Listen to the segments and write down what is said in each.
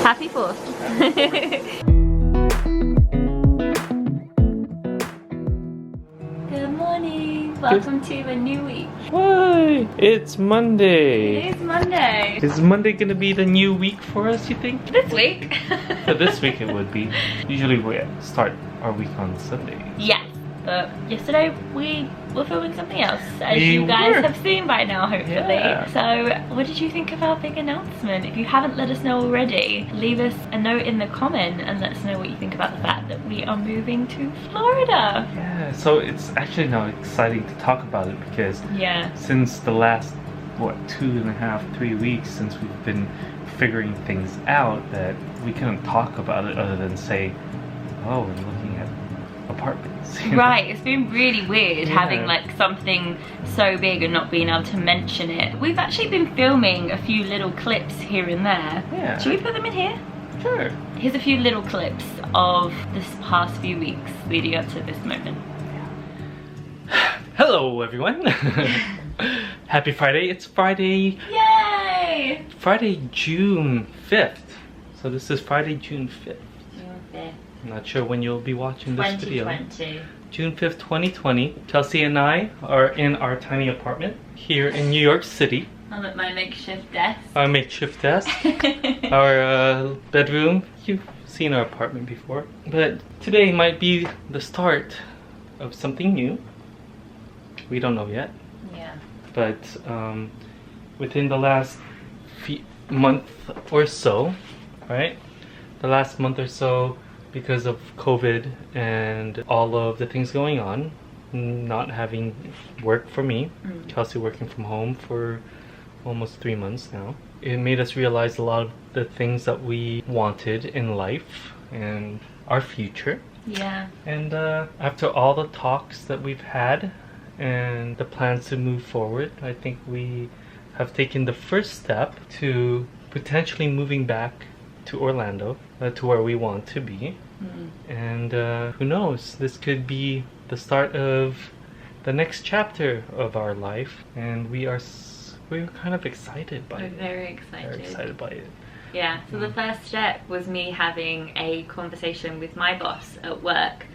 Happy 4th. Good morning. Welcome to a new week. Hi, it's Monday. It is Monday. Is Monday gonna be the new week for us, you think? This week. For this week it would be. Usually we start our week on Sunday. Yes, but yesterday we were filming something else, as We you guys were. have seen by now, hopefully. Yeah. So, what did you think of our big announcement? If you haven't let us know already, leave us a note in the comment and let us know what you think about the fact that we are moving to Florida. Yeah, so it's actually now exciting to talk about it because Yeah. since the last, what, 2.5, 3 weeks since we've been figuring things out, that we couldn't talk about it other than say, oh, we're looking at apartments. you know? Right, it's been really weird Yeah. having like something so big and not being able to mention it. We've actually been filming a few little clips here and there. Yeah. Should we put them in here? Sure. Here's a few little clips of this past few weeks leading up to this moment. Hello everyone. Happy Friday. It's Friday, Yay! June 5th. So this is Friday, June 5th. June 5th, I'm not sure when you'll be watching this video. 2020. June 5th, 2020. Kelsey and I are in our tiny apartment here in New York City. I'm at my makeshift desk. Our makeshift desk. Our bedroom. You've seen our apartment before. But today might be the start of something new. We don't know yet. Yeah. But within the last month or so, right? The last month or so, because of COVID and all of the things going on, not having work for me, Kelsey working from home for almost 3 months now, it made us realize a lot of the things that we wanted in life and our future. Yeah. And after all the talks that we've had and the plans to move forward, I think we have taken the first step to potentially moving back to Orlando, to where we want to be. And who knows, this could be the start of the next chapter of our life, and we're kind of excited by We're it. very excited. Very excited by it. Yeah, so the first step was me having a conversation with my boss at work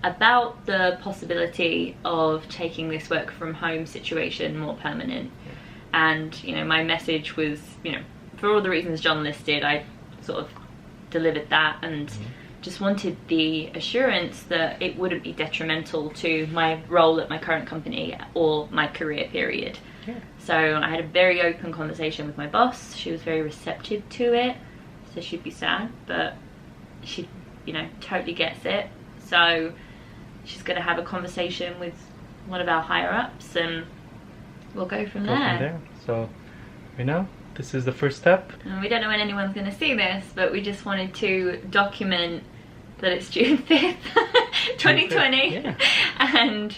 about the possibility of taking this work from home situation more permanent. And, you know, my message was, you know, for all the reasons John listed, I sort of delivered that and just wanted the assurance that it wouldn't be detrimental to my role at my current company or my career period. Yeah. So I had a very open conversation with my boss. She was very receptive to it. So she'd be sad, but she, you know, totally gets it. So she's going to have a conversation with one of our higher ups and we'll go from there. So right now, this is the first step. And we don't know when anyone's going to see this, but we just wanted to document that it's June 5th, 2020. Yeah. And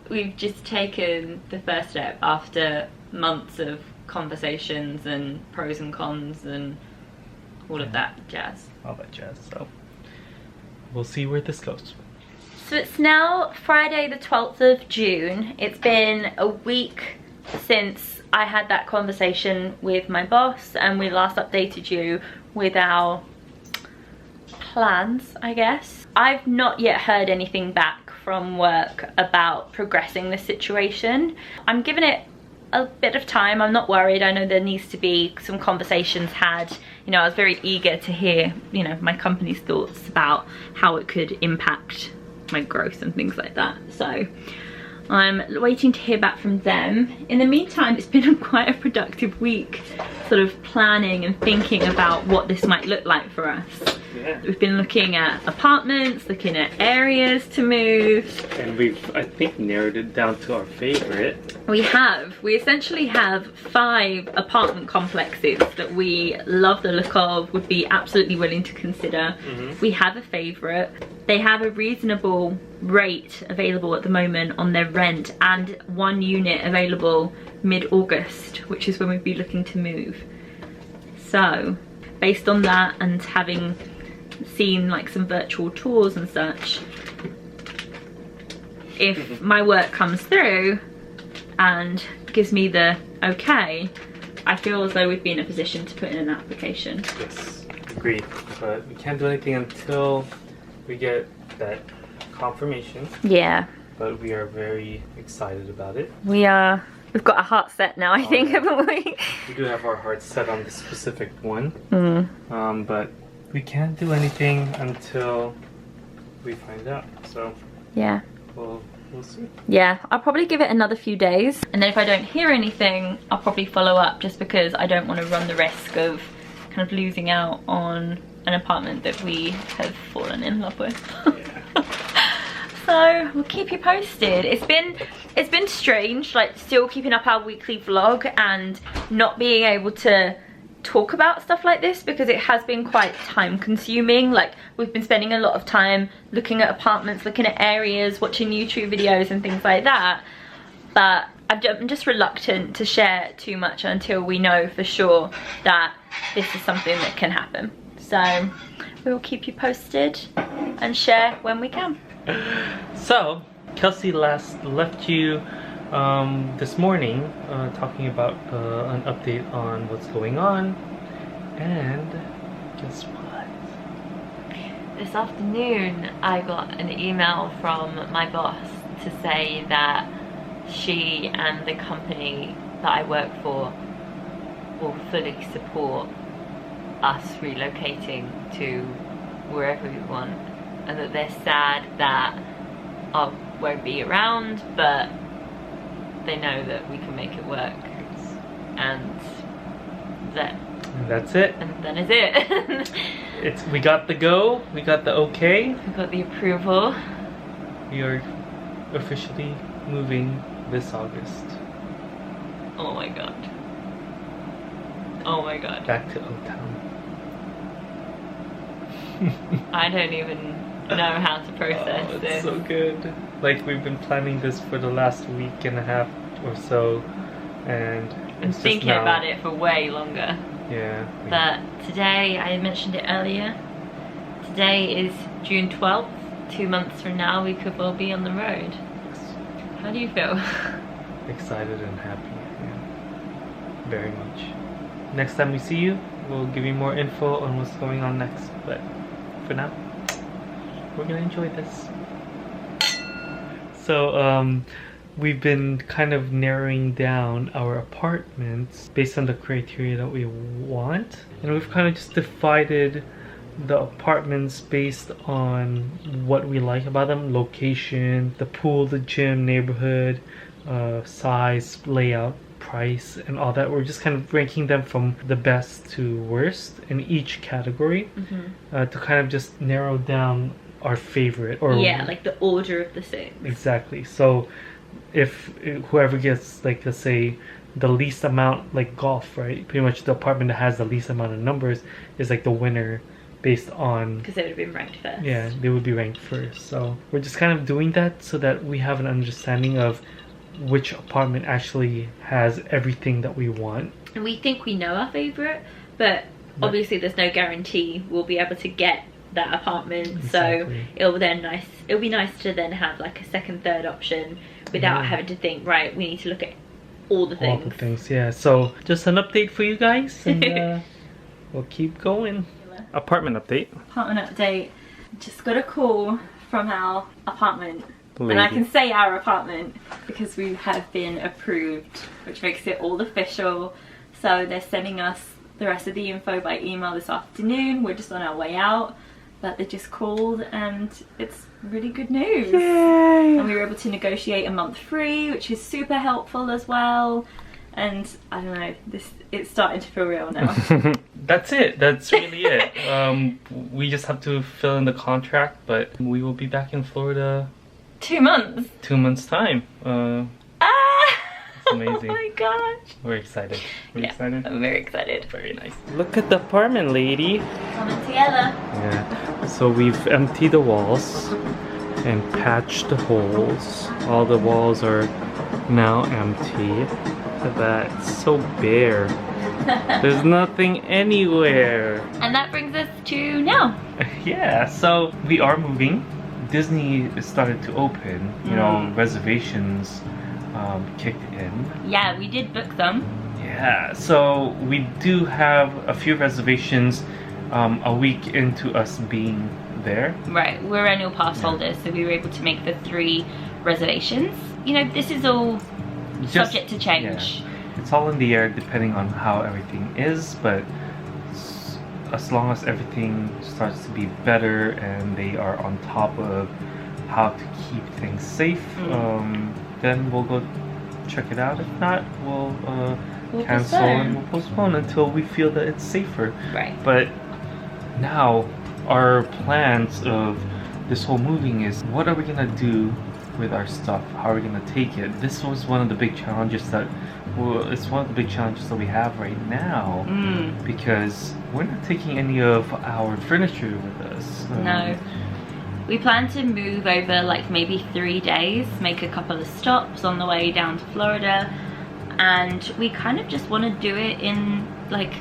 we've just taken the first step after months of conversations and pros and cons and all of that jazz. All that jazz. So we'll see where this goes. So it's now Friday the 12th of June. It's been a week since I had that conversation with my boss and we last updated you with our plans, I guess. I've not yet heard anything back from work about progressing the situation. I'm giving it a bit of time. I'm not worried. I know there needs to be some conversations had. You know, I was very eager to hear, you know, my company's thoughts about how it could impact my growth and things like that. So I'm waiting to hear back from them. In the meantime, it's been quite a productive week, sort of planning and thinking about what this might look like for us. Yeah. We've been looking at apartments, looking at areas to move. And we've, I think, narrowed it down to our favorite. We essentially have 5 apartment complexes that we love the look of, would be absolutely willing to consider. We have a favorite. They have a reasonable rate available at the moment on their rent and 1 unit available mid-August, which is when we'd be looking to move. So based on that and having seen like some virtual tours and such, if my work comes through and gives me the okay, I feel as though we'd be in a position to put in an application. Yes. Agreed. But we can't do anything until we get that confirmation. Yeah. But we are very excited about it. We are. We've got our hearts set now, I think, haven't we? We do have our hearts set on this specific one. Mm. But we can't do anything until we find out. So yeah. We'll see. Yeah, I'll probably give it another few days. And then if I don't hear anything, I'll probably follow up, just because I don't want to run the risk of kind of losing out on an apartment that we have fallen in love with. Yeah. So we'll keep you posted. It's been strange, like still keeping up our weekly vlog and not being able to talk about stuff like this, because it has been quite time consuming. Like we've been spending a lot of time looking at apartments, looking at areas, watching YouTube videos and things like that, but I'm just reluctant to share too much until we know for sure that this is something that can happen. So we'll keep you posted and share when we can. So Kelsey last left you this morning talking about an update on what's going on, and guess what? This afternoon I got an email from my boss to say that she and the company that I work for will fully support us relocating to wherever we want, and that they're sad that I won't be around, but they know that we can make it work, and that's it. And then is it. We got the go, we got the okay, we got the approval. We are officially moving this August. Oh my god. Oh my god. Back to Old Town. I don't even know how to process it's this. So good. Like we've been planning this for the last week and a half or so, and I'm thinking about it for way longer. Yeah. But today, I mentioned it earlier, today is June 12th. 2 months from now we could well be on the road. Yes. How do you feel? Excited and happy. Yeah. Very much. Next time we see you, we'll give you more info on what's going on next, but for now, we're gonna enjoy this. So we've been kind of narrowing down our apartments based on the criteria that we want, and we've kind of just divided the apartments based on what we like about them: location, the pool, the gym, neighborhood, size, layout, price, and all that. We're just kind of ranking them from the best to worst in each category, to kind of just narrow down our favorite, or yeah, like the order of the six. Exactly. So if whoever gets, like, let's say the least amount, like golf, right, pretty much the apartment that has the least amount of numbers is like the winner, based on, because they would have been ranked first. Yeah, they would be ranked first. So we're just kind of doing that so that we have an understanding of which apartment actually has everything that we want. And we think we know our favorite, but obviously there's no guarantee we'll be able to get that apartment. Exactly. So it'll be nice to then have like a second, third option without having to think, right, we need to look at all the things. All the things, yeah. So just an update for you guys, and we'll keep going. Apartment update. Just got a call from our apartment. Lady. And I can say our apartment because we have been approved, which makes it all official. So they're sending us the rest of the info by email this afternoon. We're just on our way out, but they just called and it's really good news. Yay! And we were able to negotiate a month free, which is super helpful as well. And I don't know, it's starting to feel real now. That's it. That's really it. We just have to fill in the contract, but we will be back in Florida 2 months. 2 months time. It's amazing. Oh my gosh. We're excited. We're excited. I'm very excited. Very nice. Look at the apartment, lady. Coming together. Yeah. So we've emptied the walls and patched the holes. All the walls are now empty. Look at that. It's so bare. There's nothing anywhere. And that brings us to now. Yeah, so we are moving. Disney started to open, you know, reservations kicked in. Yeah, we did book them. Yeah, so we do have a few reservations a week into us being there. Right, we're annual pass holders, so we were able to make the 3 reservations. You know, this is all subject to change. Yeah. It's all in the air depending on how everything is, but as long as everything starts to be better and they are on top of how to keep things safe, then we'll go check it out. If not, we'll cancel and we'll postpone until we feel that it's safer. Right. But now our plans of this whole moving is, what are we gonna do with our stuff? How are we gonna take it? This was one of the big challenges that, it's one of the big challenges that we have right now, because we're not taking any of our furniture with us. No. We plan to move over like maybe 3 days, make a couple of stops on the way down to Florida, and we kind of just want to do it in like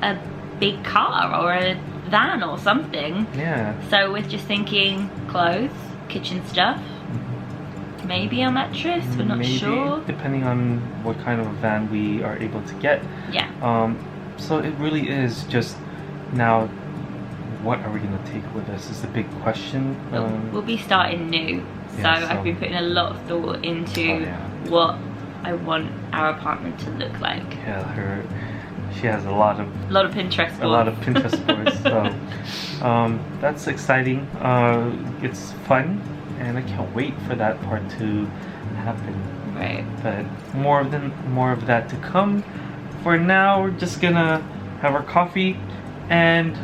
a big car or a van or something. Yeah. So we're just thinking clothes, kitchen stuff, maybe a mattress, we're not sure. Depending on what kind of a van we are able to get. Yeah. So it really is just now, what are we going to take with us is the big question. We'll be starting new, so I've been putting a lot of thought into what I want our apartment to look like. Yeah, she has a lot of Pinterest boards. A lot of Pinterest boards. So that's exciting. It's fun, and I can't wait for that part to happen. Right. But more of that to come. For now, we're just gonna have our coffee and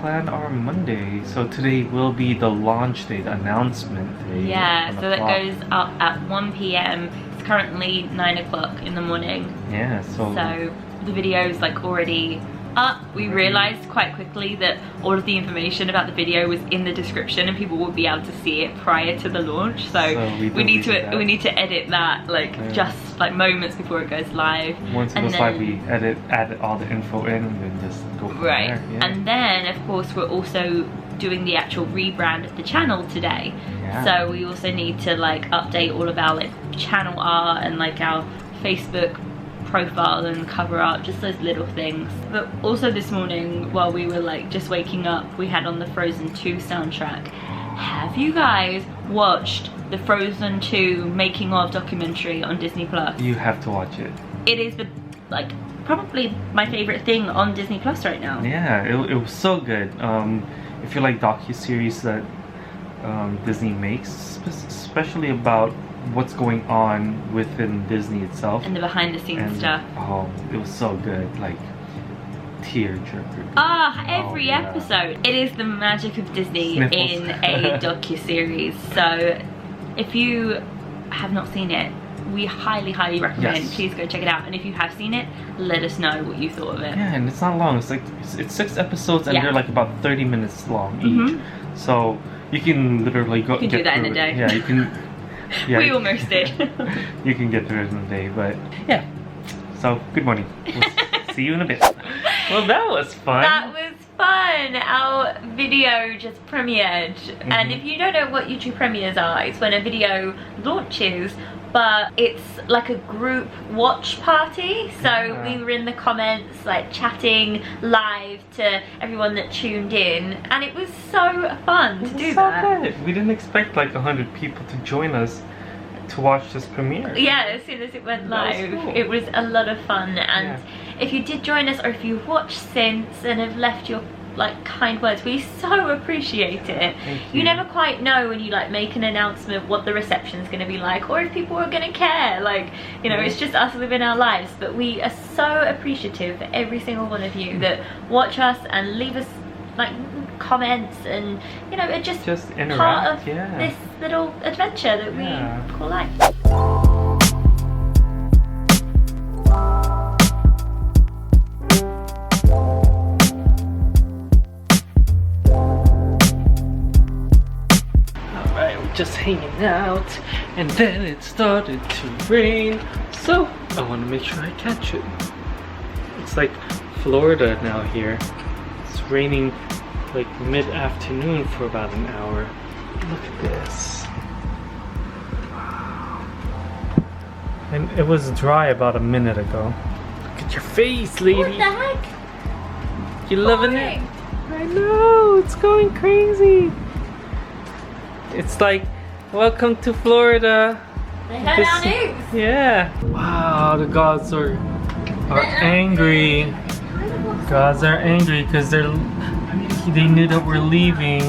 plan our Monday. So today will be the launch day, the announcement day. Yeah, so that goes up at 1 p.m. It's currently 9 o'clock in the morning. Yeah, so the video's like already up. We realized quite quickly that all of the information about the video was in the description and people would be able to see it prior to the launch. So we need to edit that like just like moments before it goes live. Once it goes live, we add all the info in and then just go from there. Yeah. And then of course we're also doing the actual rebrand of the channel today. Yeah. So we also need to like update all of our like channel art and like our Facebook profile and cover art, just those little things. But also this morning while we were like just waking up, we had on the Frozen 2 soundtrack. Have you guys watched the Frozen 2 making of documentary on Disney Plus? You have to watch it. It is the like probably my favorite thing on Disney Plus right now. Yeah, it was so good. If you like docuseries that Disney makes, especially about what's going on within Disney itself and the behind the scenes stuff. Oh, it was so good, like tearjerker. Every episode. It is the magic of Disney in a docuseries. So if you have not seen it, we highly recommend. Please go check it out, and if you have seen it, let us know what you thought of it. Yeah, and it's not long. It's like it's 6 episodes and they're like about 30 minutes long each. So you can literally go. You can do that in a day. Yeah, you can. Yeah, we almost did. You can get through it in a day, but yeah. So good morning. We'll see you in a bit. Well, that was fun. That was fun. Our video just premiered, and if you don't know what YouTube premieres are, it's when a video launches, but it's like a group watch party. So we were in the comments like chatting live to everyone that tuned in, and it was so fun to do that. Good. We didn't expect like 100 people to join us to watch this premiere. Yeah, as soon as it went live, it was a lot of fun. And if you did join us, or if you've watched since and have left your like kind words, we so appreciate it. You never quite know when you like make an announcement what the reception's going to be like, or if people are going to care. Like, you know, it's just us living our lives, but we are so appreciative for every single one of you that watch us and leave us like comments, and you know, it's just interact, part of this little adventure that we call life. Just hanging out, and then it started to rain, so I want to make sure I catch it. It's like Florida now here. It's raining like mid-afternoon for about an hour. Look at this. Wow. And it was dry about a minute ago. Look at your face, lady. What the heck? You loving it? I know, it's going crazy. It's like, welcome to Florida. They heard our news. Yeah. Wow, the gods are angry. Gods are angry because they knew that we're leaving.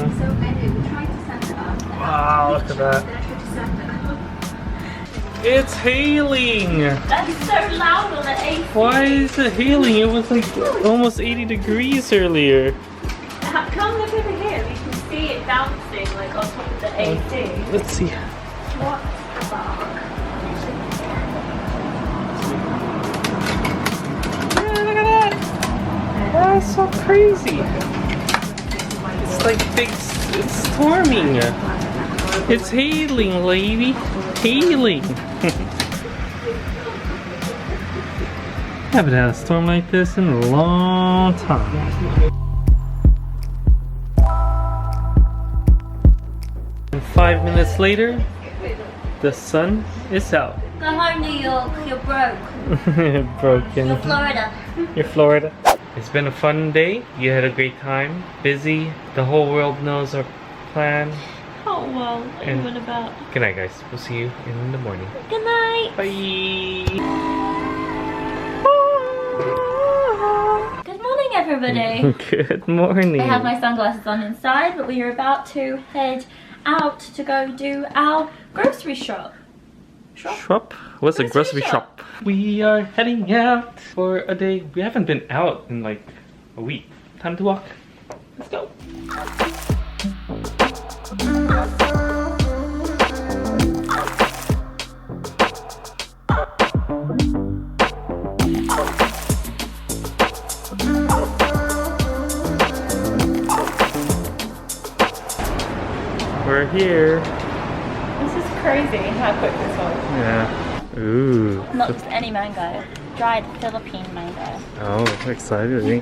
Wow, look at that. It's hailing. That's so loud on the AC. Why is it hailing? It was like almost 80 degrees earlier. Come look over here. We can see it bouncing like on top of the AC. Let's see. What the fuck? Yeah, look at that. That's so crazy. It's like big, it's storming. It's hailing, lady. Hailing. Haven't had a storm like this in a long time. And 5 minutes later, the sun is out. Go home, New York. You're broke. Broken. You're Florida. You're Florida. It's been a fun day. You had a great time. Busy. The whole world knows our plan. Oh well, what are you on about? Good night, guys. We'll see you in the morning. Good night. Bye. Good morning, everybody. Good morning. I have my sunglasses on inside, but we are about to head out to go do our grocery shop. Shop? What's a grocery shop? We are heading out for a day. We haven't been out in like a week. Time to walk. Let's go. We're here. This is crazy how quick this was. Yeah. Ooh. Not just any mango. Dried Philippine mango. Oh, exciting.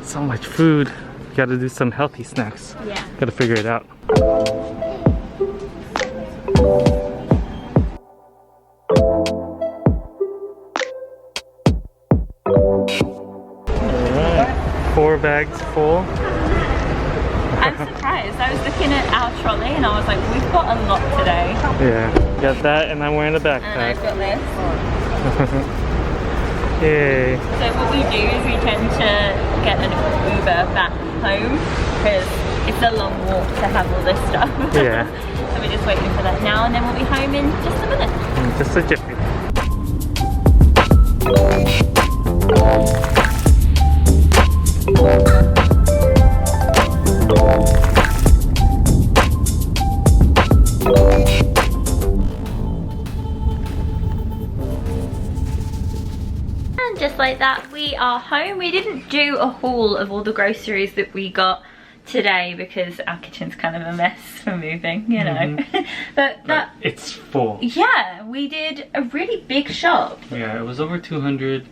So much food. Gotta do some healthy snacks. Yeah. Gotta figure it out. Alright. 4 bags full. I'm surprised. I was looking at our trolley and I was like, we've got a lot today. Yeah. Got that and I'm wearing a And backpack. I've got this. Yay. So what we do is we tend to get an Uber back home because it's a long walk to have all this stuff. Yeah. So we're just waiting for that now and then we'll be home in just a minute. Just a jiffy. And just like that, we are home. We didn't do a haul of all the groceries that we got today because our kitchen's kind of a mess for moving, you know. But that it's full. Yeah, we did a really big shop. Yeah, it was over 200,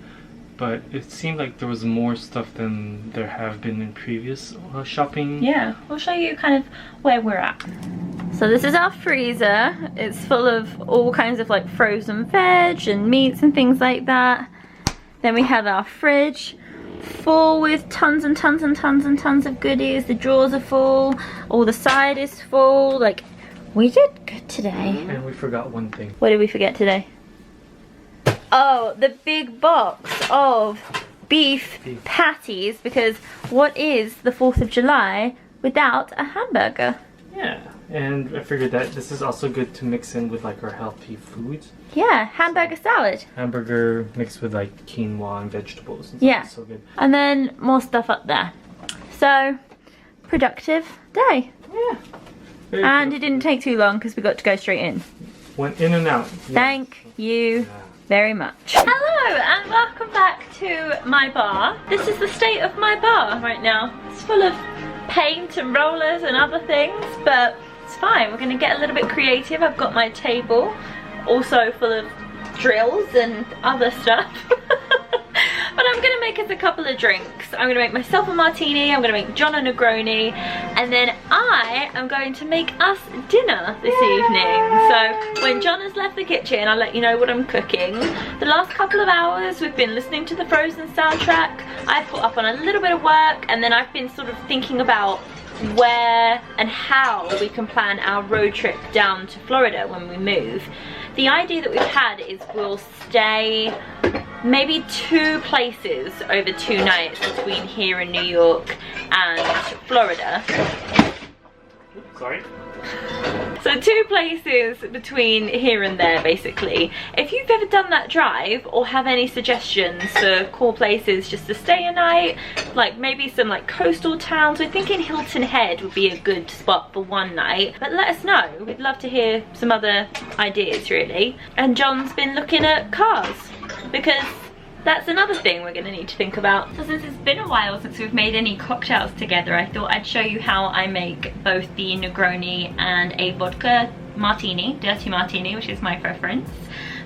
but it seemed like there was more stuff than there have been in previous shopping. Yeah, we'll show you kind of where we're at. So this is our freezer. It's full of all kinds of like frozen veg and meats and things like that. Then we have our fridge full with tons and tons and tons and tons of goodies. The drawers are full, all the side is full. Like, we did good today. And we forgot one thing. What did we forget today? Oh, the big box of beef patties, because what is the 4th of July without a hamburger? Yeah, and I figured that this is also good to mix in with like our healthy foods. Yeah, hamburger salad. Hamburger mixed with like quinoa and vegetables. And Yeah. So good. And then more stuff up there. So, productive day. Yeah. And it didn't take too long because we got to go straight in. Went in and out. Yeah. Thank you very much. Hello and welcome back to my bar. This is the state of my bar right now. It's full of paint and rollers and other things, but it's fine. We're gonna get a little bit creative. I've got my table also full of drills and other stuff. But I'm gonna make us a couple of drinks. I'm gonna make myself a martini, I'm gonna make John a Negroni, and then I am going to make us dinner this evening. So when John has left the kitchen, I'll let you know what I'm cooking. The last couple of hours we've been listening to the Frozen soundtrack. I've caught up on a little bit of work, and then I've been sort of thinking about where and how we can plan our road trip down to Florida when we move. The idea that we've had is we'll stay maybe 2 places over 2 nights between here in New York and Florida. Oops, sorry. So 2 places between here and there, basically. If you've ever done that drive or have any suggestions for cool places just to stay a night, like maybe some like coastal towns, we're thinking Hilton Head would be a good spot for 1 night, but let us know. We'd love to hear some other ideas, really. And John's been looking at cars, because that's another thing we're going to need to think about. So since it's been a while since we've made any cocktails together, I thought I'd show you how I make both the Negroni and a vodka martini, dirty martini, which is my preference.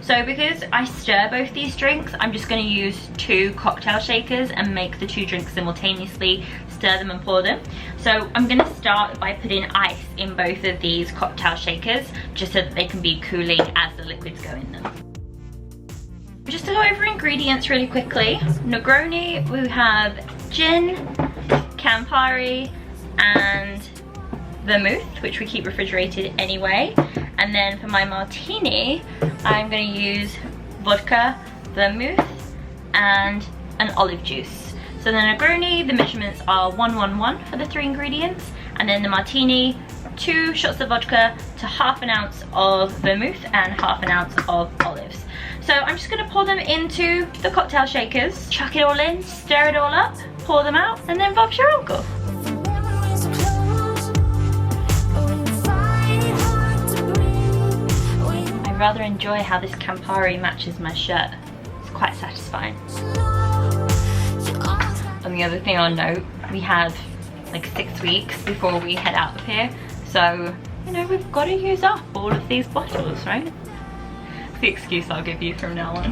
So because I stir both these drinks, I'm just going to use 2 cocktail shakers and make the 2 drinks simultaneously, stir them and pour them. So I'm going to start by putting ice in both of these cocktail shakers, just so that they can be cooling as the liquids go in them. Just to go over ingredients really quickly. Negroni, we have gin, Campari, and vermouth, which we keep refrigerated anyway. And then for my martini, I'm going to use vodka, vermouth, and an olive juice. So the Negroni, the measurements are 1-1-1 for the 3 ingredients, and then the martini, 2 shots of vodka to half an ounce of vermouth and half an ounce of olives. So I'm just going to pour them into the cocktail shakers, chuck it all in, stir it all up, pour them out, and then Bob's your uncle. I rather enjoy how this Campari matches my shirt. It's quite satisfying. And the other thing I'll note, we have like 6 weeks before we head out of here. So, you know, we've got to use up all of these bottles, right? The excuse I'll give you from now on.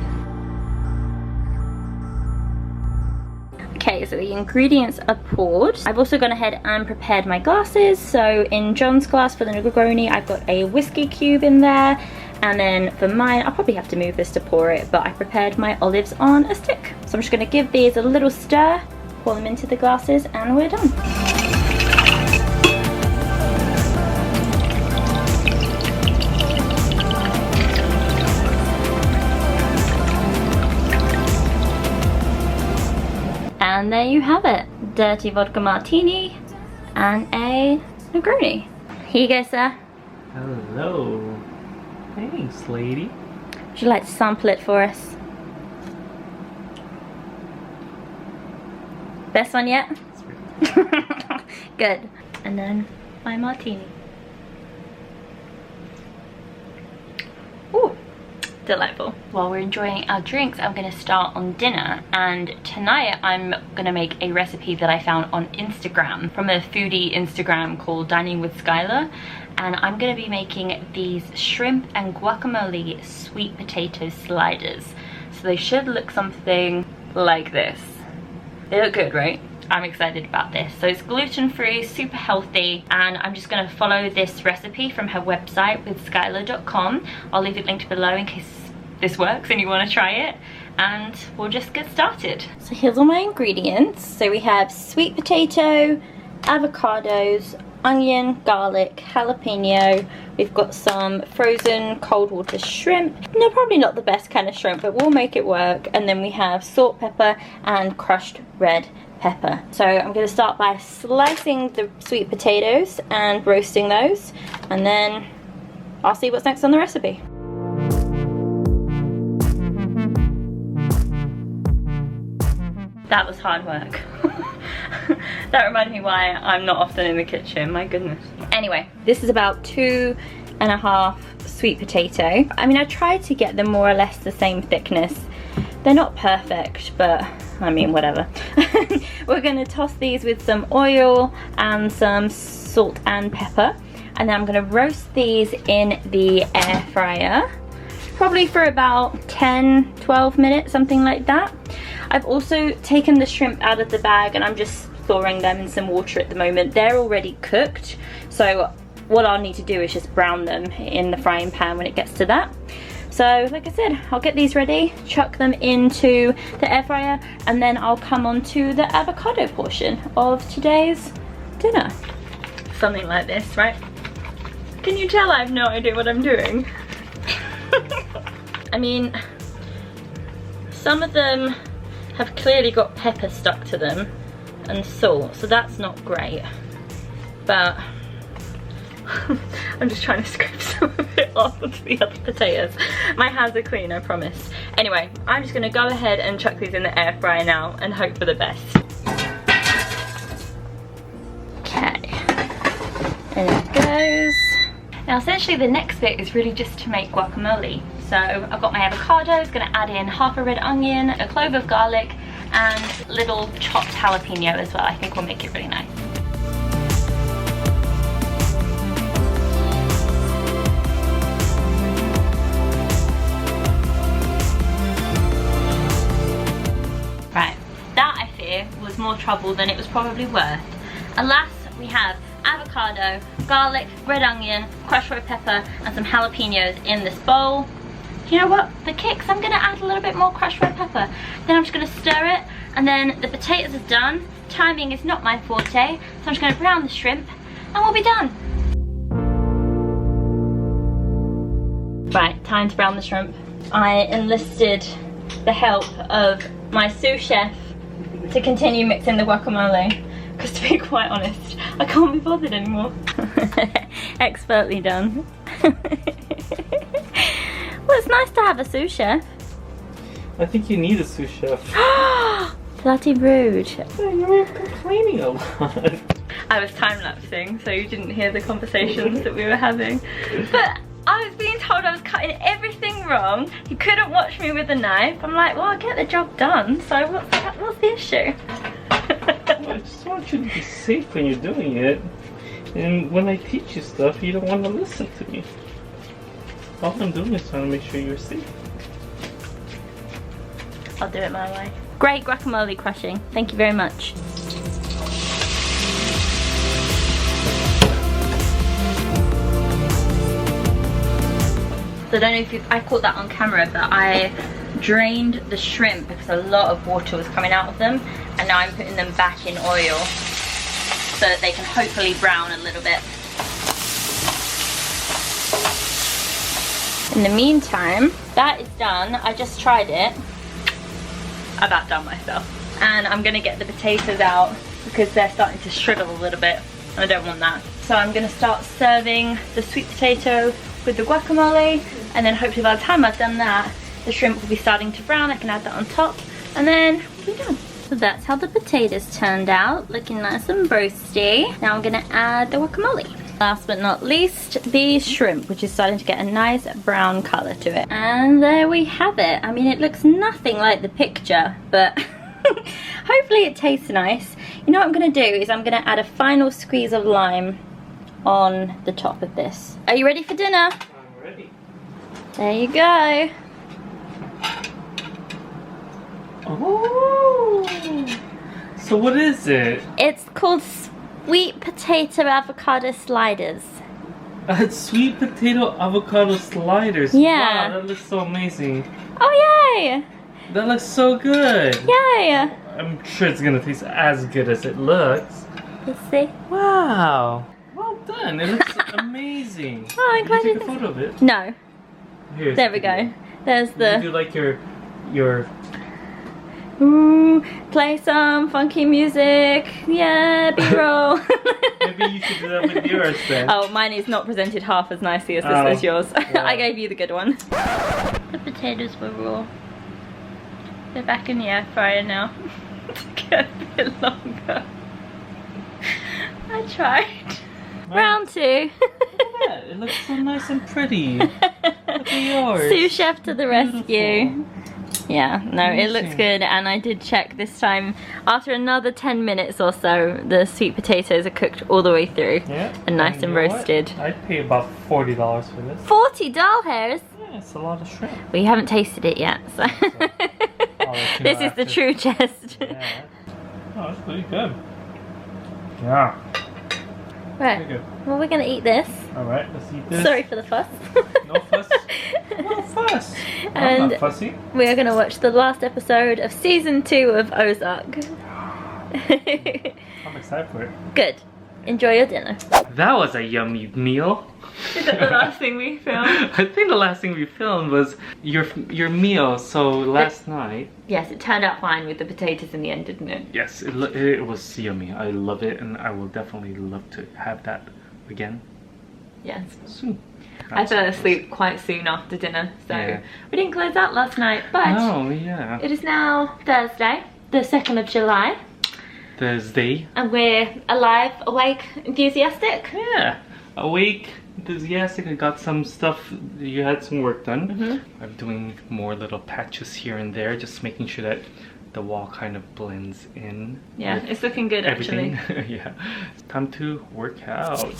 Okay, so the ingredients are poured. I've also gone ahead and prepared my glasses. So in John's glass for the Negroni, I've got a whiskey cube in there. And then for mine, I'll probably have to move this to pour it, but I prepared my olives on a stick. So I'm just gonna give these a little stir, pour them into the glasses, and we're done. And there you have it, dirty vodka martini and a Negroni. Here you go, sir. Hello. Thanks, lady. Would you like to sample it for us? Best one yet? Good. And then my martini. Ooh. Delightful. While we're enjoying our drinks, I'm going to start on dinner, and tonight I'm going to make a recipe that I found on Instagram from a foodie Instagram called Dining with Skylar, and I'm going to be making these shrimp and guacamole sweet potato sliders. So they should look something like this. They look good, right? I'm excited about this. So it's gluten-free, super healthy, and I'm just going to follow this recipe from her website with skylar.com. I'll leave it linked below in case this works and you want to try it, and we'll just get started. So here's all my ingredients. So we have sweet potato, avocados, onion, garlic, jalapeno. We've got some frozen cold water shrimp. No, probably not the best kind of shrimp, but we'll make it work. And then we have salt, pepper, and crushed red pepper. So I'm going to start by slicing the sweet potatoes and roasting those, and then I'll see what's next on the recipe. That was hard work. That reminded me why I'm not often in the kitchen, my goodness. Anyway, this is about 2.5 sweet potato. I mean, I tried to get them more or less the same thickness. They're not perfect, but I mean, whatever. We're gonna toss these with some oil and some salt and pepper, and then I'm gonna roast these in the air fryer, probably for about 10-12 minutes, something like that. I've also taken the shrimp out of the bag and I'm just thawing them in some water at the moment. They're already cooked, so what I'll need to do is just brown them in the frying pan when it gets to that. So like I said, I'll get these ready, chuck them into the air fryer, and then I'll come on to the avocado portion of today's dinner. Something like this, right? Can you tell I have no idea what I'm doing? I mean, some of them have clearly got pepper stuck to them and salt, so that's not great. But I'm just trying to scrape some of it off onto the other potatoes. My hands are clean, I promise. Anyway, I'm just gonna go ahead and chuck these in the air fryer now and hope for the best. Okay, in it goes. Now essentially the next bit is really just to make guacamole. So I've got my avocados, gonna add in half a red onion, a clove of garlic, and little chopped jalapeno as well. I think will make it really nice. Right, that I fear was more trouble than it was probably worth. Alas, we have avocado, garlic, red onion, crushed red pepper, and some jalapenos in this bowl. You know what? For kicks, I'm gonna add a little bit more crushed red pepper. Then I'm just gonna stir it, and then the potatoes are done. Timing is not my forte, so I'm just gonna brown the shrimp, and we'll be done. Right, time to brown the shrimp. I enlisted the help of my sous chef to continue mixing the guacamole, because to be quite honest, I can't be bothered anymore. Expertly done. Well, it's nice to have a sous chef. I think you need a sous chef. Bloody rude. You were complaining a lot. I was time-lapsing, so you didn't hear the conversations that we were having. But I was being told I was cutting everything wrong. You couldn't watch me with a knife. I'm like, well, I get the job done, so what's the issue? I just want you to be safe when you're doing it. And when I teach you stuff, you don't want to listen to me. All I'm doing is trying to make sure you're safe. I'll do it my way. Great guacamole crushing. Thank you very much. So I don't know if I caught that on camera, but I drained the shrimp because a lot of water was coming out of them, and now I'm putting them back in oil so that they can hopefully brown a little bit. In the meantime, that is done. I just tried it. I about done myself. And I'm gonna get the potatoes out because they're starting to shrivel a little bit. I don't want that. So I'm gonna start serving the sweet potato with the guacamole, and then hopefully by the time I've done that, the shrimp will be starting to brown. I can add that on top, and then we'll be done. So that's how the potatoes turned out, looking nice and roasty. Now I'm gonna add the guacamole. Last but not least, the shrimp, which is starting to get a nice brown color to it. And there we have it. I mean, it looks nothing like the picture, but hopefully it tastes nice. You know what I'm gonna do is I'm gonna add a final squeeze of lime on the top of this. Are you ready for dinner? I'm ready. There you go. Oh, so what is it? It's called sweet potato avocado sliders. Sweet potato avocado sliders. Yeah. Wow, that looks so amazing. Oh yay! That looks so good. Yay! I'm sure it's gonna taste as good as it looks. Let's see. Wow. Well done. It looks amazing. Oh, I'm glad you you took a photo of it. No. Here's There we go. There's You the. do like your. Ooh, play some funky music. Yeah, B-roll. Maybe you should do that with yours then. Oh, mine is not presented half as nicely as this as yours. I gave you the good one. The potatoes were raw. They're back in the air fryer now. To get a bit longer. I tried. Round two. Look at that. It looks so nice and pretty. Look at yours. Sous chef to the rescue. Beautiful. Yeah, no, it looks good, and I did check this time. After another 10 minutes or so, the sweet potatoes are cooked all the way through. Yeah. And nice and roasted. I'd pay about $40 for this. 40 doll hairs? Yeah, it's a lot of shrimp. Well, you haven't tasted it yet, so. let you This know is the after. true test. Yeah. Oh, that's pretty good. Yeah. Right. Pretty good. Well, we're gonna eat this. All right, let's eat this. Sorry for the fuss. No fuss. No fuss. I'm And not fussy. we are gonna watch the last episode of season 2 of Ozark. I'm excited for it. Good. Enjoy your dinner. That was a yummy meal. Is that the last thing we filmed? I think the last thing we filmed was your meal. So last night. Yes, it turned out fine with the potatoes in the end, didn't it? Yes, it was yummy. I love it, and I will definitely love to have that again Yes. soon. I fell asleep quite soon after dinner, so Yeah. we didn't close out last night, but Oh yeah. it is now Thursday, the 2nd of July, Thursday. and we're alive, awake, enthusiastic. Yeah. Awake, enthusiastic. I got some stuff. You had some work done. Mm-hmm. I'm doing more little patches here and there, just making sure that the wall kind of blends in. Yeah, with it's looking good everything. actually. Yeah. It's time to work out.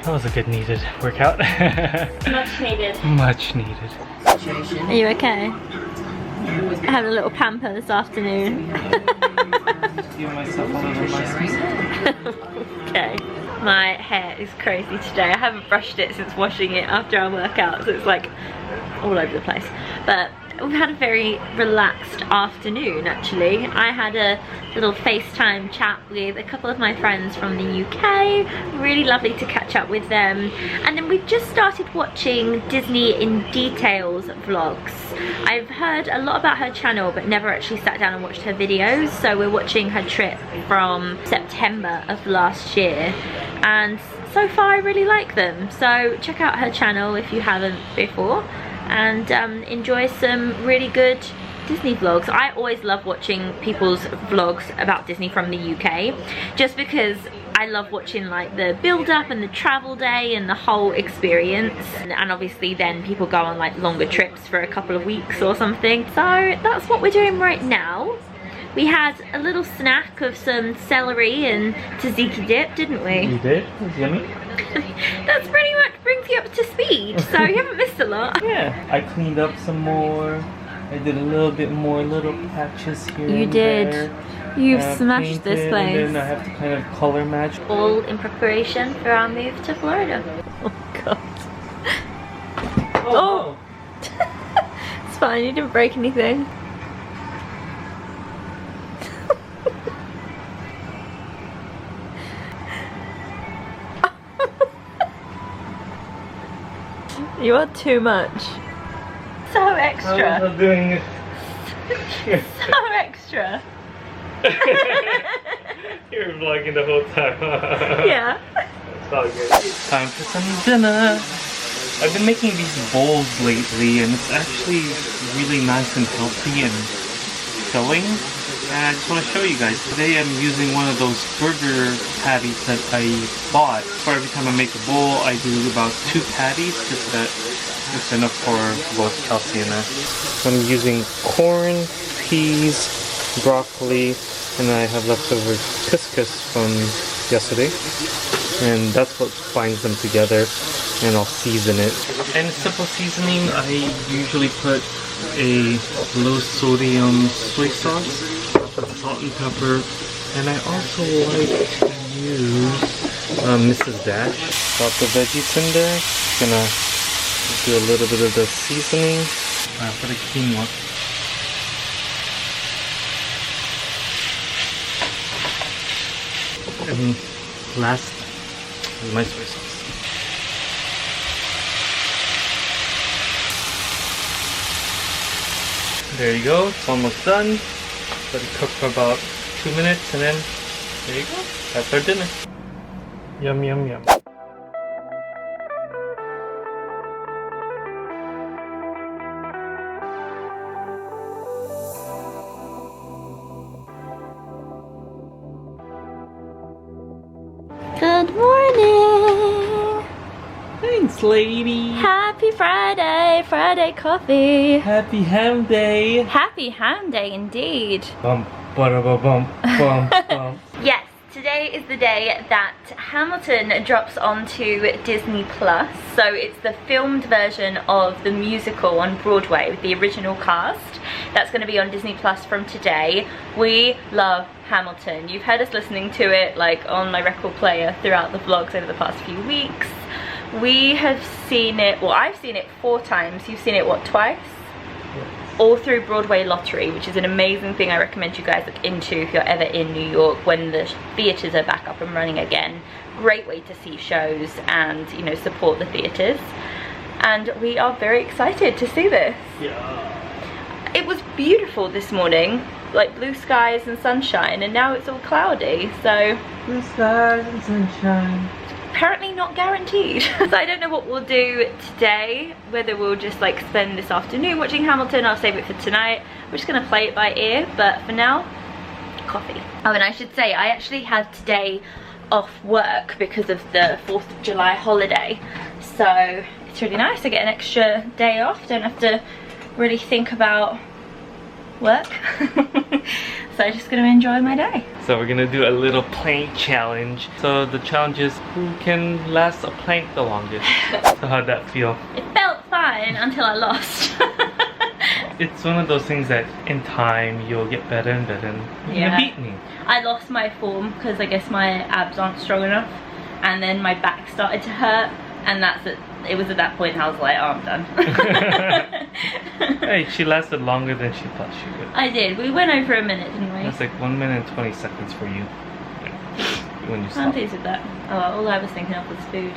That was a good needed workout. Much needed. Much needed. Are you okay? I had a little pamper this afternoon. Give myself a little nice. Okay. My hair is crazy today. I haven't brushed it since washing it after our workout, so it's like all over the place. But we've had a very relaxed afternoon actually. I had a little FaceTime chat with a couple of my friends from the UK. Really lovely to catch up with them. And then we've just started watching Disney in Details vlogs. I've heard a lot about her channel but never actually sat down and watched her videos. So we're watching her trip from September of last year. And so far I really like them. So check out her channel if you haven't before. And enjoy some really good Disney vlogs. I always love watching people's vlogs about Disney from the UK, just because I love watching like the build up and the travel day and the whole experience. And obviously then people go on like longer trips for a couple of weeks or something. So that's what we're doing right now. We had a little snack of some celery and tzatziki dip, didn't we? You did? It was yummy. That's pretty much brings you up to speed, so you haven't missed a lot. Yeah, I cleaned up some more. I did a little bit more little patches here. You and did. there. You've smashed this Painted, place. And then I have to kind of color match. All in preparation for our move to Florida. Oh god. Oh. It's fine, you didn't break anything. You are too much. So extra. I'm doing it. So extra. You're vlogging the whole time. Yeah. It's all good. Time for some dinner. I've been making these bowls lately and it's actually really nice and healthy and filling. And I just want to show you guys. Today I'm using one of those burger patties that I bought. For every time I make a bowl, I do about 2 patties just so that it's enough for both Kelsey and I. So I'm using corn, peas, broccoli, and I have leftover couscous from yesterday. And that's what binds them together, and I'll season it. And simple seasoning, I usually put a low sodium soy sauce, salt and pepper, and I also like to use Mrs. Dash. Got the veggies in there. Gonna do a little bit of the seasoning for the quinoa. And last is my soy sauce. There you go, it's almost done. Let it cook for about 2 minutes and then there you go. That's our dinner. Yum, yum, yum. Good morning. Thanks. lady. Happy Friday, Friday coffee. Happy ham day. Happy ham day indeed. Bum, ba-da-ba-bum, bum, bum. Yes, today is the day that Hamilton drops onto Disney Plus. So it's the filmed version of the musical on Broadway with the original cast. That's going to be on Disney Plus from today. We love Hamilton. You've heard us listening to it like on my record player throughout the vlogs over the past few weeks. We have seen it, well, I've seen it 4 times. You've seen it, what, twice? All through Broadway Lottery, which is an amazing thing I recommend you guys look into if you're ever in New York when the theatres are back up and running again. Great way to see shows and, you know, support the theatres. And we are very excited to see this. Yeah. It was beautiful this morning, like blue skies and sunshine, and now it's all cloudy, so Blue skies and sunshine. apparently not guaranteed. So I don't know what we'll do today, whether we'll just like spend this afternoon watching Hamilton. I'll save it for tonight. We're just gonna play it by ear, but for now, coffee. Oh, and I should say I actually had today off work because of the 4th of July holiday, so it's really nice to get an extra day off. Don't have to really think about work. So I'm just gonna enjoy my day. So we're gonna do a little plank challenge. So the challenge is who can last a plank the longest. So how'd that feel? It felt fine until I lost. It's one of those things that in time you'll get better and better and you're gonna beat me. I lost my form because I guess my abs aren't strong enough, and then my back started to hurt, and that's it. It was at that point I was like, oh, I'm done. Hey, she lasted longer than she thought she would. I did. We went over a minute, didn't we? That's like 1 minute and 20 seconds for you when you I'm stop. pleased with that. Oh, all I was thinking of was food.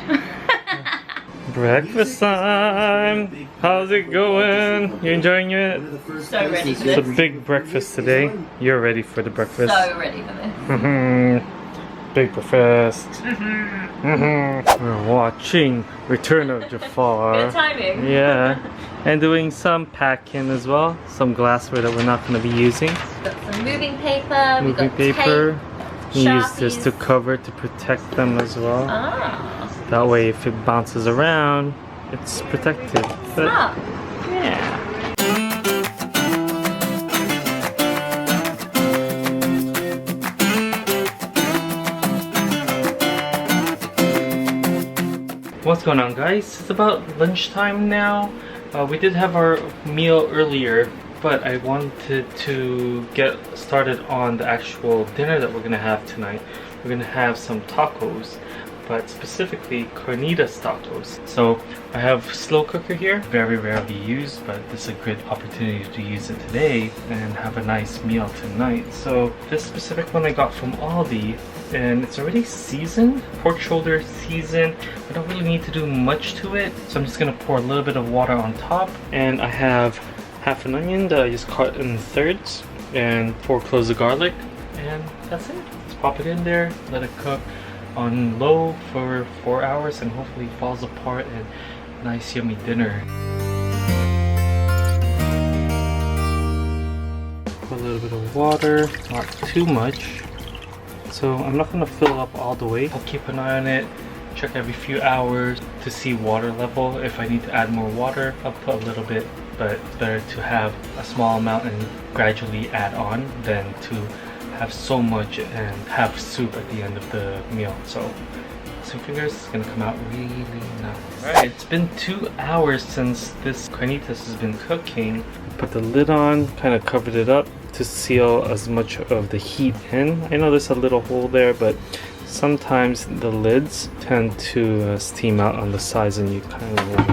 Breakfast time! How's it going? You enjoying it? So ready for It's a this. big breakfast today. You're ready for the breakfast. So ready for this. Big breakfast. We're watching Return of Jafar. Good timing. Yeah, and doing some packing as well. Some glassware that we're not going to be using. Got some moving paper. we Moving got paper. Tape, You use this to Sharpies. cover to protect them as well. Ah, That way, if it bounces around, it's protected. But, smart. yeah. What's going on, guys? It's about lunchtime now. We did have our meal earlier, but I wanted to get started on the actual dinner that we're gonna have tonight. We're gonna have some tacos, but specifically carnitas tacos. So I have slow cooker here, very rarely used, but this is a great opportunity to use it today and have a nice meal tonight. So this specific one I got from Aldi, and it's already seasoned, pork shoulder seasoned. I don't really need to do much to it, so I'm just gonna pour a little bit of water on top. And I have half an onion that I just cut in thirds and 4 cloves of garlic, and that's it. Just pop it in there, let it cook on low for 4 hours, and hopefully it falls apart and nice yummy dinner. Put a little bit of water, not too much. So I'm not gonna fill up all the way. I'll keep an eye on it, check every few hours to see water level. If I need to add more water, I'll put a little bit, but it's better to have a small amount and gradually add on than to have so much and have soup at the end of the meal. So fingers, it's gonna come out really nice. Alright, it's been 2 hours since this carnitas has been cooking. Put the lid on, kind of covered it up to seal as much of the heat in. I know there's a little hole there, but sometimes the lids tend to steam out on the sides, and you kind of want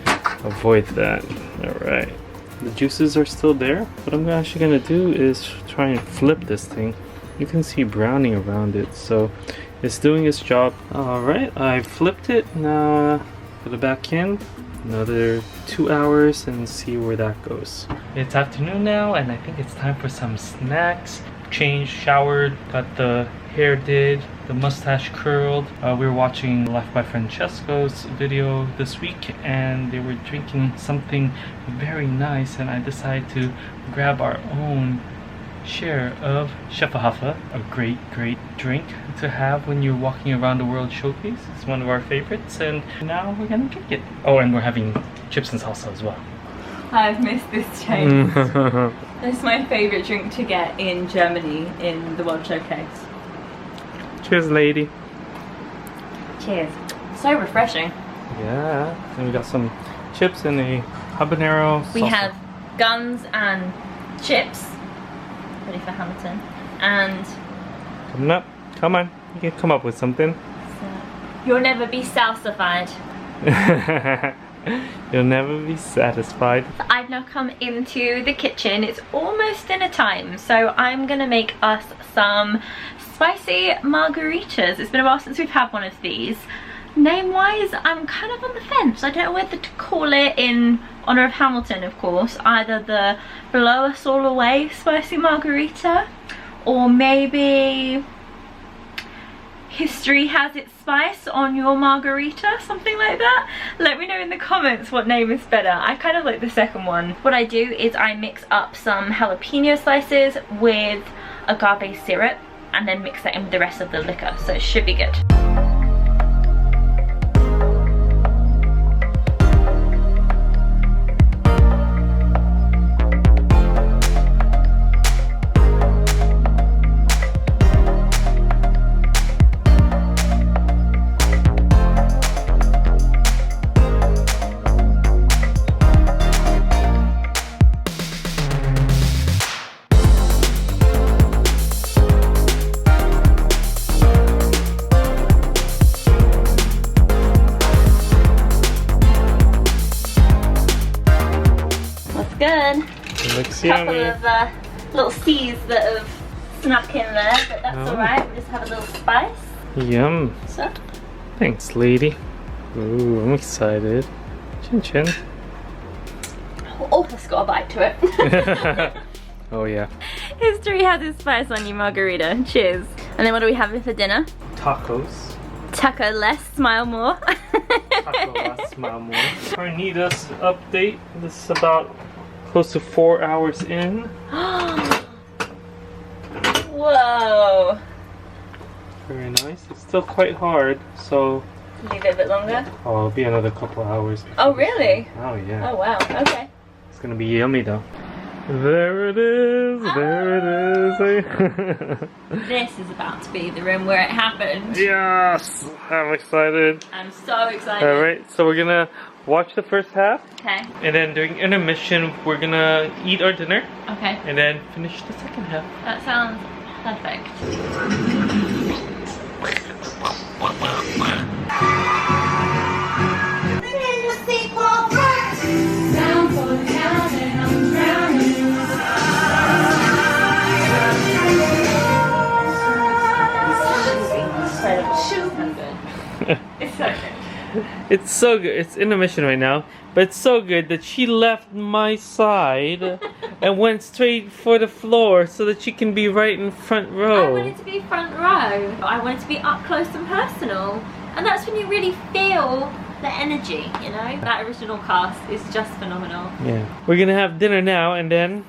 to avoid that. Alright, the juices are still there. What I'm actually gonna do is try and flip this thing. You can see browning around it, so it's doing its job. Alright, I flipped it. Now put it back in. Another 2 hours and see where that goes. It's afternoon now, and I think it's time for some snacks. Changed, showered, got the hair did, the mustache curled. We were watching Life by Francesco's video this week, and they were drinking something very nice, and I decided to grab our own share of Schäferhofer, a great drink to have when you're walking around the World Showcase. It's one of our favorites, and now we're gonna drink it. Oh, and we're having chips and salsa as well. I've missed this taste. This is my favourite drink to get in Germany in the World Showcase. Cheers, lady. Cheers. So refreshing. Yeah, and we got some chips and a habanero salsa. We have guns and chips ready for Hamilton, and coming up. Come on, you can come up with something. So, you'll never be salsified. You'll never be satisfied. I've now come into the kitchen. It's almost dinner time, so I'm gonna make us some spicy margaritas. It's been a while since we've had one of these. Name wise, I'm kind of on the fence. I don't know whether to call it, in honor of Hamilton of course, either the blow us all away spicy margarita, or maybe history has its spice on your margarita, something like that. Let me know in the comments what name is better. I kind of like the second one. What I do is I mix up some jalapeno slices with agave syrup and then mix that in with the rest of the liquor, so it should be good. Good. It looks Couple yummy. of little C's that have snuck in there, but that's alright. We'll just have a little spice. Yum. So. Thanks, lady. Ooh, I'm excited. Chin chin. Oh, it's got a bite to it. Oh yeah. History has its spice on you, margarita. Cheers. And then what do we have for dinner? Tacos. Taco less, smile more. Taco less, smile more. Carnitas update. This is about close to 4 hours in. Whoa. Very nice. It's still quite hard, so Leave it a bit longer. oh, it'll be another couple hours. Oh really? Oh yeah. Oh wow. Okay. It's gonna be yummy though. There it is. There it is. This is about to be the room where it happened. Yes, I'm excited. I'm so excited. All right, so we're gonna watch the first half. Okay. And then during intermission, we're gonna eat our dinner. Okay. And then finish the second half. That sounds perfect. It's so good. It's so good. It's intermission right now, but it's so good that she left my side and went straight for the floor so that she can be right in front row. I wanted to be front row. I wanted to be up close and personal. And that's when you really feel the energy, you know? That original cast is just phenomenal. Yeah. We're gonna have dinner now and then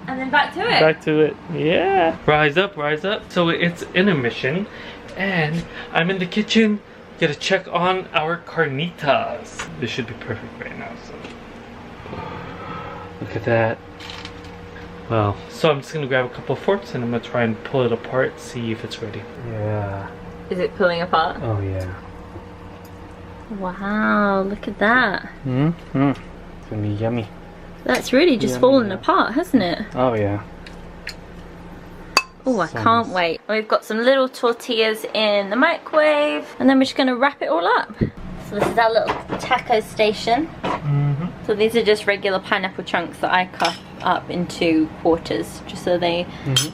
back to it. back to it. Yeah. Rise up, rise up. So it's intermission and I'm in the kitchen. Gotta check on our carnitas. This should be perfect right now, so. Look at that. Well, so I'm just gonna grab a couple of forks and I'm gonna try and pull it apart, see if it's ready. Yeah. Is it pulling apart? Oh yeah. Wow, look at that. Mm-hmm. It's gonna be yummy. That's really just Yummy, fallen yeah. apart, hasn't it? Oh yeah. Oh, I can't wait. We've got some little tortillas in the microwave, and then we're just gonna wrap it all up. So this is our little taco station. Mm-hmm. So these are just regular pineapple chunks that I cut up into quarters, just so they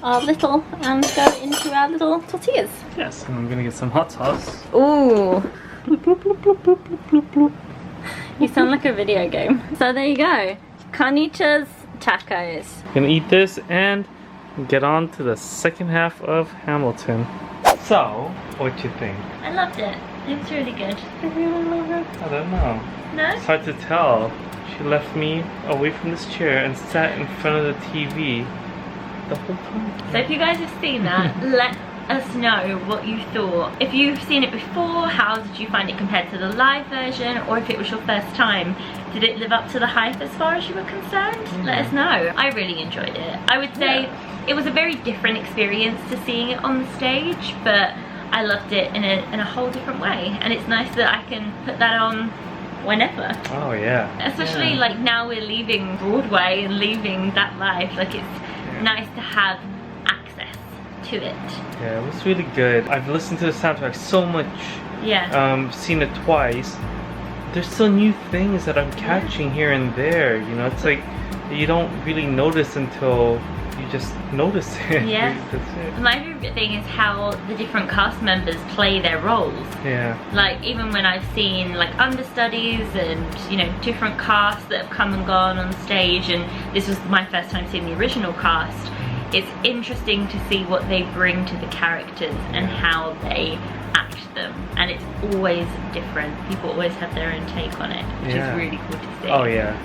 are little and go into our little tortillas. Yes, and I'm gonna get some hot sauce. Ooh. You sound like a video game. So there you go. Carnitas tacos. Gonna eat this and get on to the second half of Hamilton. So, what you think? I loved it. It was really good. You really love it? I don't know. No? It's hard to tell. She left me away from this chair and sat in front of the TV the whole time. So if you guys have seen that, let us know what you thought. If you've seen it before, how did you find it compared to the live version, or if it was your first time, did it live up to the hype as far as you were concerned? Let us know. I really enjoyed it. I would say it was a very different experience to seeing it on the stage, but I loved it in a whole different way, and it's nice that I can put that on whenever. Oh yeah. Especially like now we're leaving Broadway and leaving that life, like it's nice to have access to it. Yeah, it was really good. I've listened to the soundtrack so much. Yeah. Seen it twice. There's still new things that I'm catching here and there. You know, it's like you don't really notice until you just notice it. Yeah. That's it. My favorite thing is how the different cast members play their roles. Yeah. Like even when I've seen like understudies and, you know, different casts that have come and gone on stage, and this was my first time seeing the original cast, it's interesting to see what they bring to the characters and how they act them, and it's always different. People always have their own take on it, which is really cool to see. Oh yeah.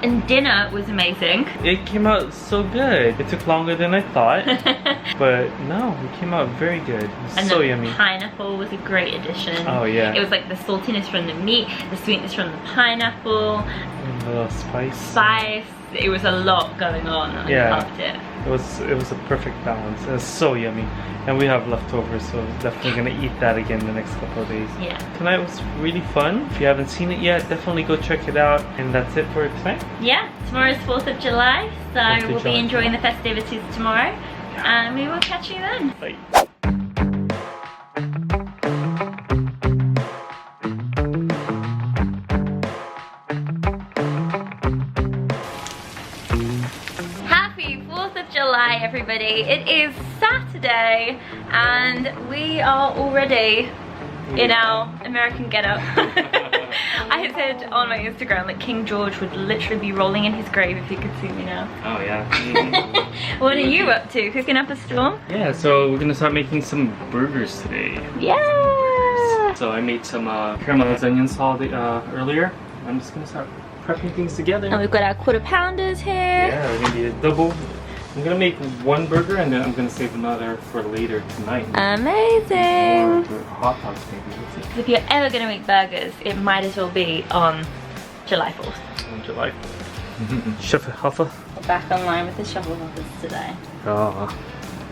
And dinner was amazing. It came out so good. It took longer than I thought, but no, it came out very good. It was And so the yummy. pineapple was a great addition. Oh yeah. It was like the saltiness from the meat, the sweetness from the pineapple, And a little spice. spice. It was a lot going on. I loved it. It was a perfect balance. It was so yummy, and we have leftovers, so definitely gonna eat that again the next couple of days. Yeah. Tonight was really fun. If you haven't seen it yet, definitely go check it out. And that's it for tonight. Yeah, tomorrow's 4th of July, so 4th of we'll July. be enjoying the festivities tomorrow, and we will catch you then. Bye. Happy 4th of July, everybody. It is Saturday, and we are already in our American getup. I said on my Instagram that King George would literally be rolling in his grave if he could see me now. Oh yeah. What are you up to? Cooking up a storm? Yeah, so we're gonna start making some burgers today. Yeah! So I made some caramelized onion salad earlier. I'm just gonna start prepping things together. And we've got our quarter pounders here. Yeah, we're gonna be a double. I'm gonna make one burger and then I'm gonna save another for later tonight. Amazing! Or for hot dogs maybe. We'll see. If you're ever gonna make burgers, it might as well be on July 4th. On July 4th. Chef Hoffa. We're back online with the shovel hoppers today. Oh.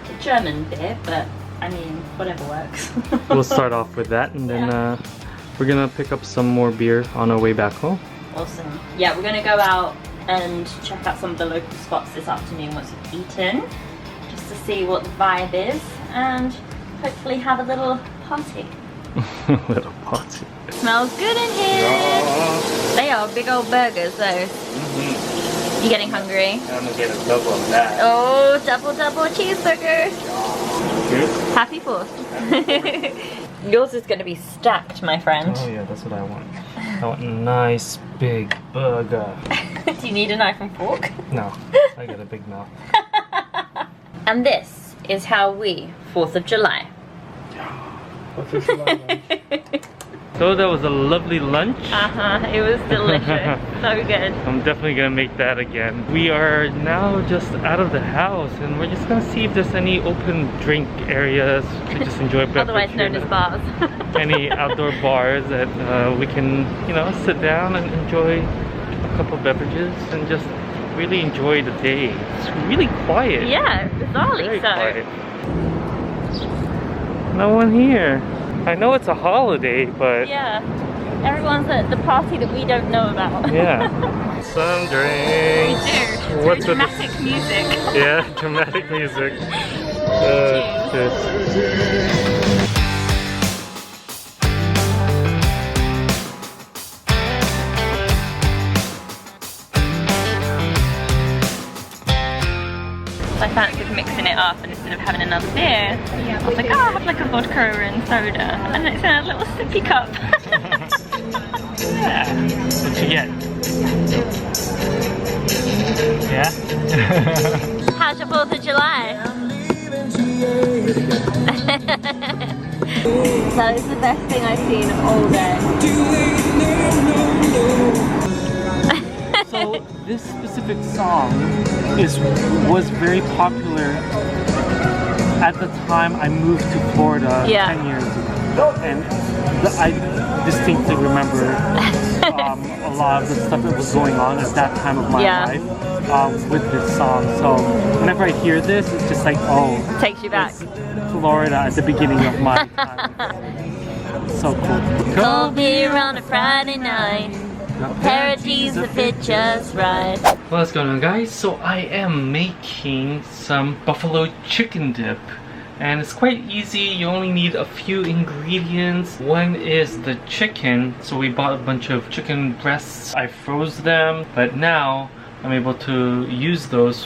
It's a German beer, but I mean, whatever works. We'll start off with that, and then we're gonna pick up some more beer on our way back home. Awesome. Yeah, we're gonna go out and check out some of the local spots this afternoon once we've eaten, just to see what the vibe is, and hopefully have a little party. Little party. Smells good in here. They are big old burgers though. You getting hungry? I'm gonna get a double of that. Oh, double cheeseburger. Cheers. Happy 4th. Yours is going to be stacked, my friend. Oh yeah, that's what I want. I want a nice big burger. Do you need a knife and fork? No, I got a big mouth. And this is how we 4th of July. So that was a lovely lunch. It was delicious. So good. I'm definitely gonna make that again. We are now just out of the house and we're just gonna see if there's any open drink areas to just enjoy beverage. Otherwise known as bars. Any outdoor bars that we can, you know, sit down and enjoy a couple beverages and just really enjoy the day. It's really quiet. Yeah, bizarrely Very so. quiet. No one here. I know it's a holiday, but Yeah, everyone's at the party that we don't know about. yeah. Some drinks. We do. It's What's very with dramatic music. Yeah, dramatic music. Cheers. I fancied mixing it up, and instead of having another beer, I was like, oh, I'll have like a vodka and soda. And it's in a little sippy cup. Yeah. What you get? Yeah? How's your 4th of July? So it's the best thing I've seen all day. So So this specific song was very popular at the time I moved to Florida 10 years ago. And I distinctly remember a lot of the stuff that was going on at that time of my life with this song. So whenever I hear this, it's just like, oh, takes you back. Florida at the beginning of my time. So cool. Cold beer on a Friday night. Pair of jeans that fit just right. What's going on, guys? So I am making some buffalo chicken dip. And it's quite easy. You only need a few ingredients. One is the chicken. So we bought a bunch of chicken breasts. I froze them, but now I'm able to use those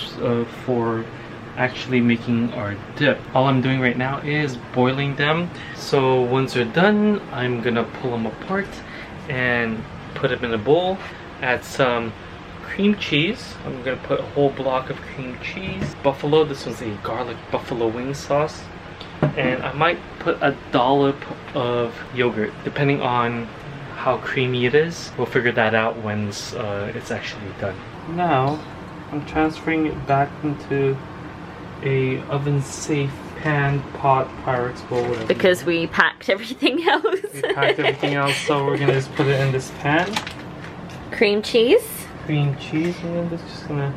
for actually making our dip. All I'm doing right now is boiling them. So once they're done, I'm gonna pull them apart and put them in a bowl. Add some cream cheese. I'm gonna put a whole block of cream cheese. Buffalo, this was a garlic buffalo wing sauce. And I might put a dollop of yogurt, depending on how creamy it is. We'll figure that out when it's actually done. Now, I'm transferring it back into a oven-safe pan, pot, Pyrex bowl, whatever. Because we packed everything else. We packed everything else, so we're gonna just put it in this pan. Cream cheese. Cream cheese, and then just gonna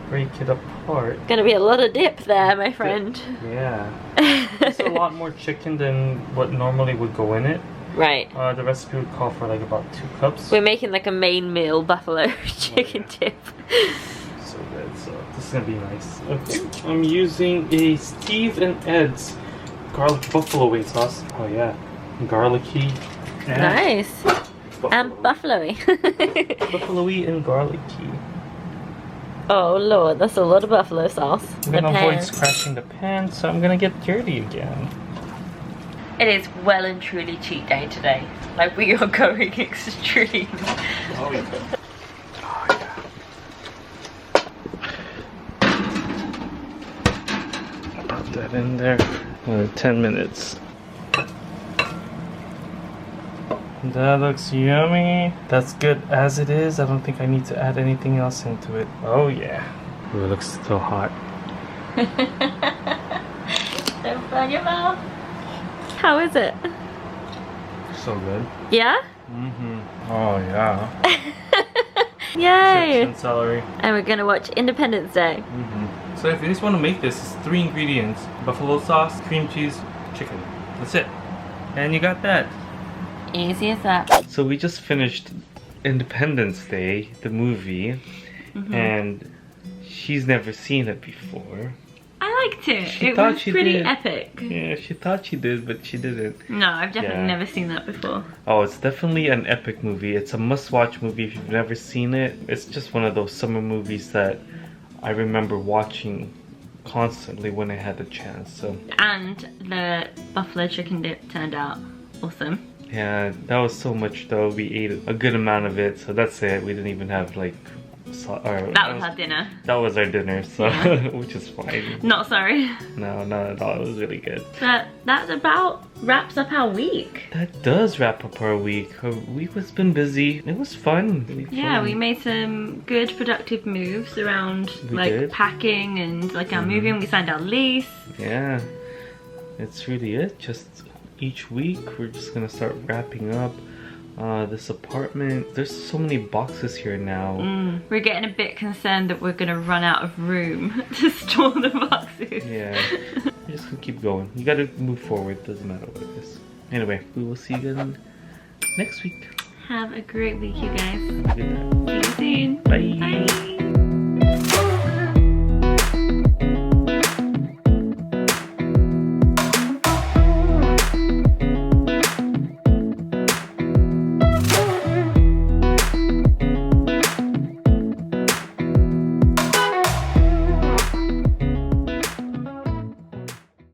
break it apart. Gonna be a lot of dip there, my friend. Yeah. It's a lot more chicken than what normally would go in it. Right. The recipe would call for like about 2 cups. We're making like a main meal buffalo chicken dip. So good. So this is gonna be nice. Okay. I'm using a Steve and Ed's garlic buffalo wing sauce. Oh yeah, garlicky. And nice. And buffalo-y. Buffalo-y and garlicky. Oh lord, that's a lot of buffalo sauce. I'm gonna avoid scratching the pan, so I'm gonna get dirty again. It is well and truly cheat day today. Like, we are going extreme. Oh yeah. Oh yeah. Put that in there. 10 minutes. That looks yummy. That's good as it is. I don't think I need to add anything else into it. Oh yeah. Ooh, it looks so hot. Don't burn your mouth. How is it? So good. Yeah? Mm-hmm. Oh yeah. Yay! Chips and celery. And we're gonna watch Independence Day. Mm-hmm. So if you just want to make this, it's 3 ingredients. Buffalo sauce, cream cheese, chicken. That's it. And you got that. Easy as that. So we just finished Independence Day, the movie, and she's never seen it before. I liked it. She it thought was she pretty did. epic. Yeah, she thought she did, but she didn't. No, I've definitely Yeah. never seen that before. Oh, it's definitely an epic movie. It's a must-watch movie if you've never seen it. It's just one of those summer movies that I remember watching constantly when I had the chance. So. And the buffalo chicken dip turned out awesome. Yeah, that was so much though. We ate a good amount of it, so that's it. We didn't even have like... That was our dinner. That was our dinner, so Yeah. which is fine. Not sorry. No, not at all. It was really good. But that about wraps up our week. That does wrap up our week. Our week has been busy. It was fun. Really Yeah, fun. we made some good productive moves around We did. packing and like our moving. We signed our lease. Yeah, it's really it. Just each week we're just gonna start wrapping up this apartment. There's so many boxes here now. We're getting a bit concerned that we're gonna run out of room to store the boxes. Yeah, we're just gonna keep going. You gotta move forward. Doesn't matter what it is. Anyway, we will see you again next week. Have a great week, you guys. Have a good night. See you soon. Bye. Bye.